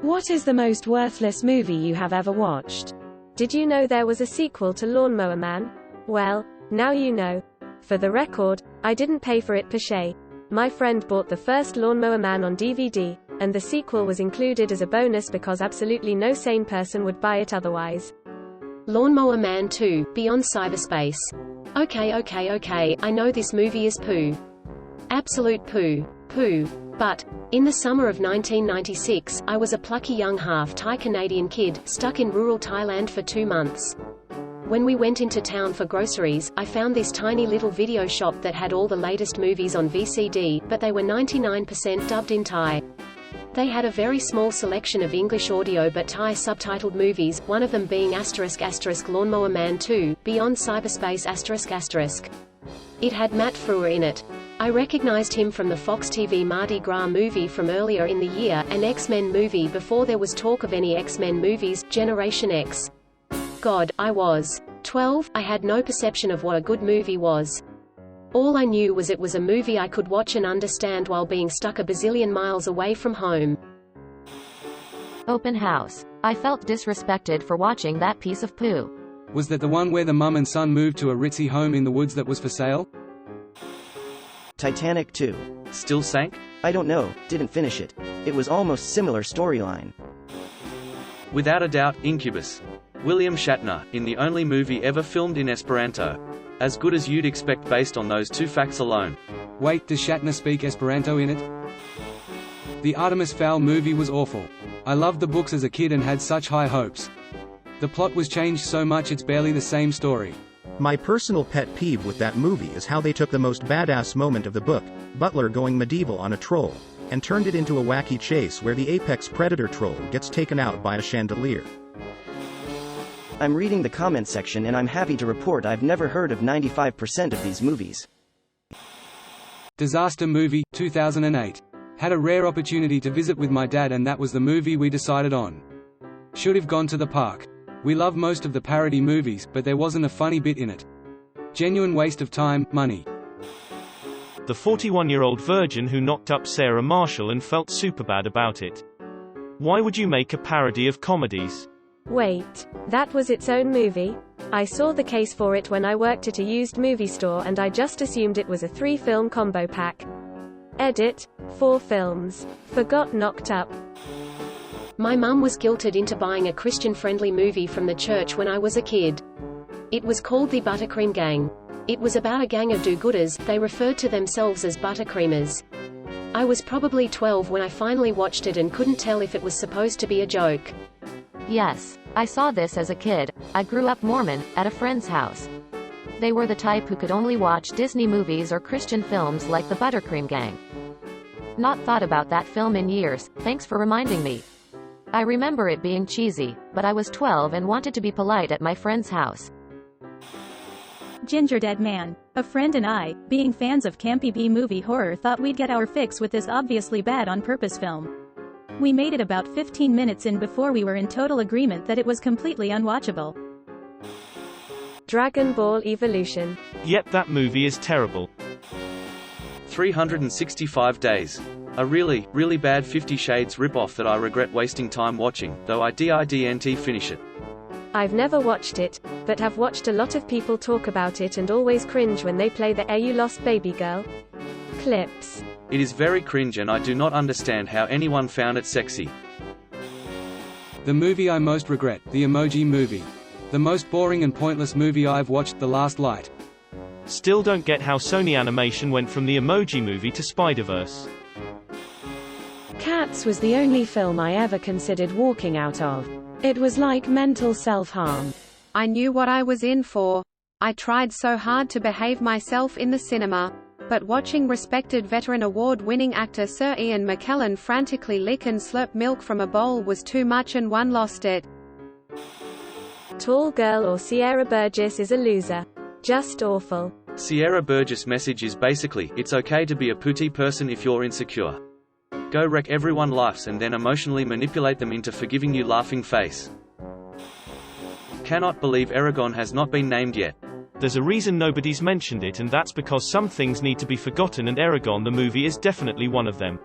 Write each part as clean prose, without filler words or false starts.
What is the most worthless movie you have ever watched? Did you know there was a sequel to Lawnmower Man? Well, now you know. For the record, I didn't pay for it per se. My friend bought the first Lawnmower Man on DVD, and the sequel was included as a bonus because absolutely no sane person would buy it otherwise. Lawnmower Man 2, Beyond Cyberspace. Okay, I know this movie is poo. Absolute poo. But, in the summer of 1996, I was a plucky young half-Thai Canadian kid, stuck in rural Thailand for 2 months. When we went into town for groceries, I found this tiny little video shop that had all the latest movies on VCD, but they were 99% dubbed in Thai. They had a very small selection of English audio but Thai subtitled movies, one of them being *** Lawnmower Man 2, Beyond Cyberspace***. It had Matt Frewer in it. I recognized him from the Fox TV Mardi Gras movie from earlier in the year, an X-Men movie before there was talk of any X-Men movies, Generation X. God, I was 12, I had no perception of what a good movie was. All I knew was it was a movie I could watch and understand while being stuck a bazillion miles away from home. Open house. I felt disrespected for watching that piece of poo. Was that the one where the mum and son moved to a ritzy home in the woods that was for sale? Titanic 2. Still sank? I don't know, didn't finish it. It was almost similar storyline. Without a doubt, Incubus. William Shatner, in the only movie ever filmed in Esperanto. As good as you'd expect based on those two facts alone. Wait, does Shatner speak Esperanto in it? The Artemis Fowl movie was awful. I loved the books as a kid and had such high hopes. The plot was changed so much it's barely the same story. My personal pet peeve with that movie is how they took the most badass moment of the book, Butler going medieval on a troll, and turned it into a wacky chase where the apex predator troll gets taken out by a chandelier. I'm reading the comment section and I'm happy to report I've never heard of 95% of these movies. Disaster Movie, 2008. Had a rare opportunity to visit with my dad and that was the movie we decided on. Should have gone to the park. We love most of the parody movies, but there wasn't a funny bit in it. Genuine waste of time, money. The 41-year-old virgin who knocked up Sarah Marshall and felt superbad about it. Why would you make a parody of comedies? Wait, that was its own movie? I saw the case for it when I worked at a used movie store and I just assumed it was a 3-film combo pack. Edit, 4 films. Forgot Knocked Up. My mum was guilted into buying a Christian-friendly movie from the church when I was a kid. It was called The Buttercream Gang. It was about a gang of do-gooders, they referred to themselves as buttercreamers. I was probably 12 when I finally watched it and couldn't tell if it was supposed to be a joke. Yes, I saw this as a kid. I grew up Mormon, at a friend's house. They were the type who could only watch Disney movies or Christian films like The Buttercream Gang. Not thought about that film in years, thanks for reminding me. I remember it being cheesy, but I was 12 and wanted to be polite at my friend's house. Ginger Dead Man. A friend and I, being fans of campy B-movie horror, thought we'd get our fix with this obviously bad on purpose film. We made it about 15 minutes in before we were in total agreement that it was completely unwatchable. Dragon Ball Evolution. Yep, that movie is terrible. 365 Days. A really, really bad 50 Shades rip-off that I regret wasting time watching, though I didn't finish it. I've never watched it, but have watched a lot of people talk about it and always cringe when they play the You Lost Baby Girl clips. It is very cringe and I do not understand how anyone found it sexy. The movie I most regret, The Emoji Movie. The most boring and pointless movie I've watched, The Last Light. Still don't get how Sony Animation went from the Emoji Movie to Spider-Verse. Cats was the only film I ever considered walking out of. It was like mental self-harm. I knew what I was in for. I tried so hard to behave myself in the cinema. But watching respected veteran award-winning actor Sir Ian McKellen frantically lick and slurp milk from a bowl was too much and one lost it. Tall Girl or Sierra Burgess is a loser. Just awful. Sierra Burgess' message is basically, it's okay to be a putty person if you're insecure. Go wreck everyone's lives and then emotionally manipulate them into forgiving you laughing face. Cannot believe Eragon has not been named yet. There's a reason nobody's mentioned it and that's because some things need to be forgotten and Eragon the movie is definitely one of them.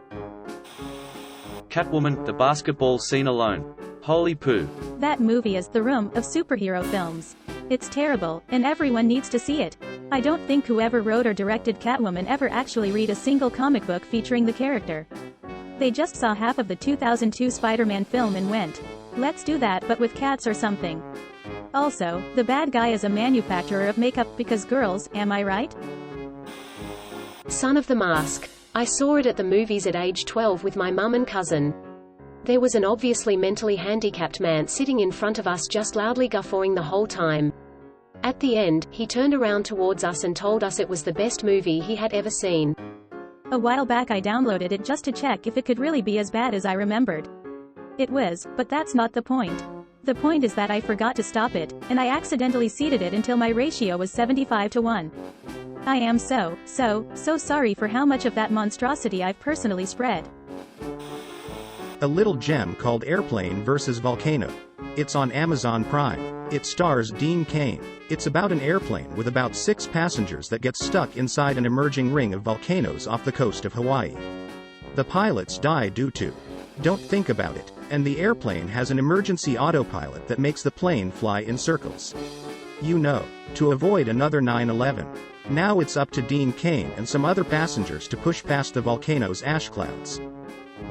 Catwoman, the basketball scene alone. Holy poo. That movie is the room of superhero films. It's terrible, and everyone needs to see it. I don't think whoever wrote or directed Catwoman ever actually read a single comic book featuring the character. They just saw half of the 2002 Spider-Man film and went, let's do that but with cats or something. Also, the bad guy is a manufacturer of makeup because girls, am I right? Son of the Mask. I saw it at the movies at age 12 with my mum and cousin. There was an obviously mentally handicapped man sitting in front of us just loudly guffawing the whole time. At the end, he turned around towards us and told us it was the best movie he had ever seen. A while back I downloaded it just to check if it could really be as bad as I remembered. It was, but that's not the point. The point is that I forgot to stop it, and I accidentally seeded it until my ratio was 75-1. I am so sorry for how much of that monstrosity I've personally spread. A little gem called Airplane vs. Volcano. It's on Amazon Prime. It stars Dean Cain. It's about an airplane with about 6 passengers that gets stuck inside an emerging ring of volcanoes off the coast of Hawaii. The pilots die due to don't think about it, and the airplane has an emergency autopilot that makes the plane fly in circles. You know, to avoid another 9/11. Now it's up to Dean Cain and some other passengers to push past the volcano's ash clouds.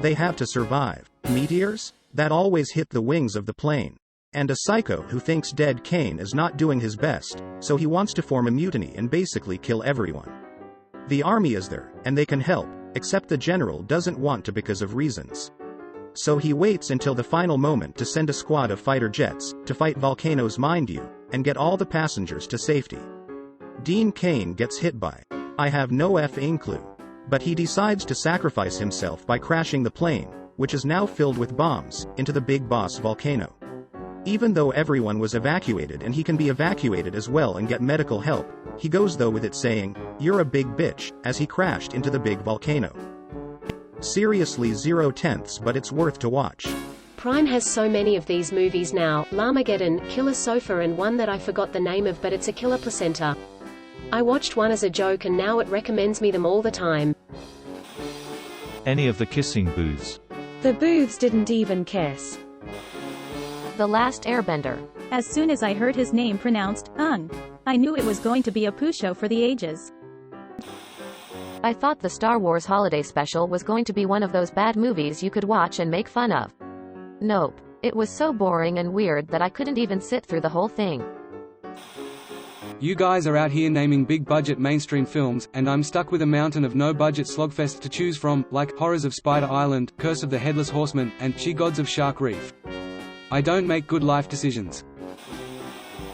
They have to survive meteors that always hit the wings of the plane, and a psycho who thinks dead Cain is not doing his best, so he wants to form a mutiny and basically kill everyone. The army is there, and they can help, except the general doesn't want to because of reasons. So he waits until the final moment to send a squad of fighter jets to fight volcanoes, mind you, and get all the passengers to safety. Dean Cain gets hit by I have no effing clue. But he decides to sacrifice himself by crashing the plane, which is now filled with bombs, into the Big Boss volcano. Even though everyone was evacuated and he can be evacuated as well and get medical help, he goes though with it saying, "You're a big bitch," as he crashed into the big volcano. Seriously 0/10, but it's worth to watch. Prime has so many of these movies now, Llamageddon, Killer Sofa and one that I forgot the name of but it's a killer placenta. I watched one as a joke and now it recommends me them all the time. Any of the kissing booths? The booths didn't even kiss. The Last Airbender. As soon as I heard his name pronounced, I knew it was going to be a poo show for the ages. I thought the Star Wars Holiday Special was going to be one of those bad movies you could watch and make fun of. Nope. It was so boring and weird that I couldn't even sit through the whole thing. You guys are out here naming big-budget mainstream films, and I'm stuck with a mountain of no-budget slogfests to choose from, like Horrors of Spider Island, Curse of the Headless Horseman, and She Gods of Shark Reef. I don't make good life decisions.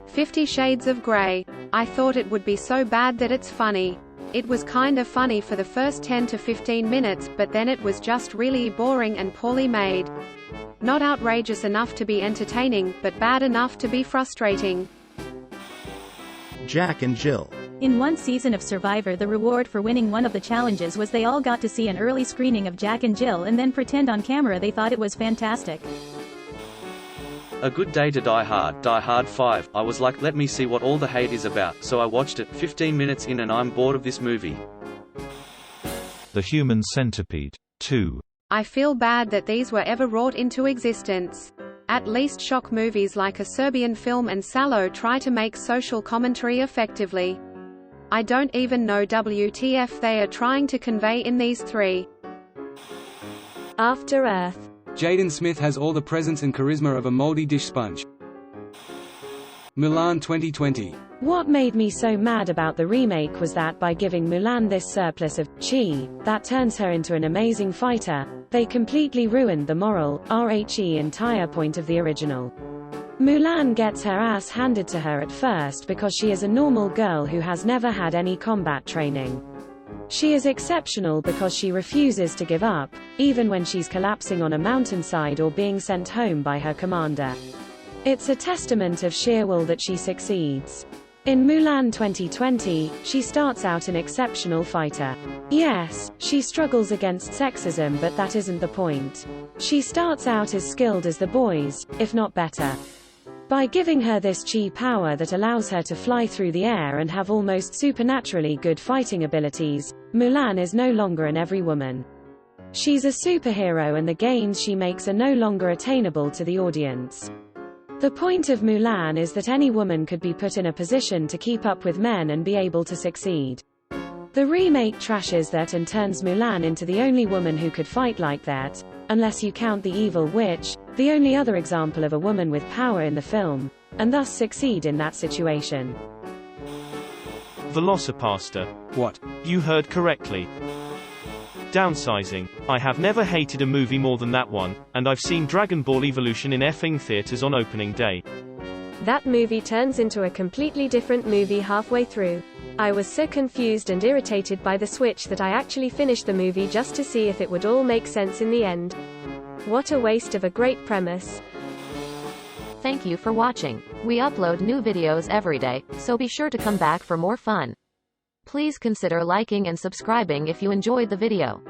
50 Shades of Grey. I thought it would be so bad that it's funny. It was kind of funny for the first 10 to 15 minutes, but then it was just really boring and poorly made. Not outrageous enough to be entertaining, but bad enough to be frustrating. Jack and Jill. In one season of Survivor, the reward for winning one of the challenges was they all got to see an early screening of Jack and Jill and then pretend on camera they thought it was fantastic. A Good Day to Die Hard, Die Hard 5. I was like, let me see what all the hate is about, so I watched it. 15 minutes in and I'm bored of this movie. The Human Centipede 2. I feel bad that these were ever wrought into existence. At least shock movies like a Serbian film and Sallow try to make social commentary effectively. I don't even know WTF they are trying to convey in these three. After Earth. Jaden Smith has all the presence and charisma of a moldy dish sponge. Mulan 2020. What made me so mad about the remake was that by giving Mulan this surplus of chi that turns her into an amazing fighter, they completely ruined the moral, entire point of the original. Mulan gets her ass handed to her at first because she is a normal girl who has never had any combat training. She is exceptional because she refuses to give up, even when she's collapsing on a mountainside or being sent home by her commander. It's a testament of sheer will that she succeeds. In Mulan 2020, she starts out an exceptional fighter. Yes, she struggles against sexism, but that isn't the point. She starts out as skilled as the boys, if not better. By giving her this chi power that allows her to fly through the air and have almost supernaturally good fighting abilities, Mulan is no longer an every woman. She's a superhero and the gains she makes are no longer attainable to the audience. The point of Mulan is that any woman could be put in a position to keep up with men and be able to succeed. The remake trashes that and turns Mulan into the only woman who could fight like that, unless you count the evil witch, the only other example of a woman with power in the film, and thus succeed in that situation. Velocipasta. What? You heard correctly. Downsizing. I have never hated a movie more than that one, and I've seen Dragon Ball Evolution in effing theaters on opening day. That movie turns into a completely different movie halfway through. I was so confused and irritated by the switch that I actually finished the movie just to see if it would all make sense in the end. What a waste of a great premise. Thank you for watching. We upload new videos every day, so be sure to come back for more fun. Please consider liking and subscribing if you enjoyed the video.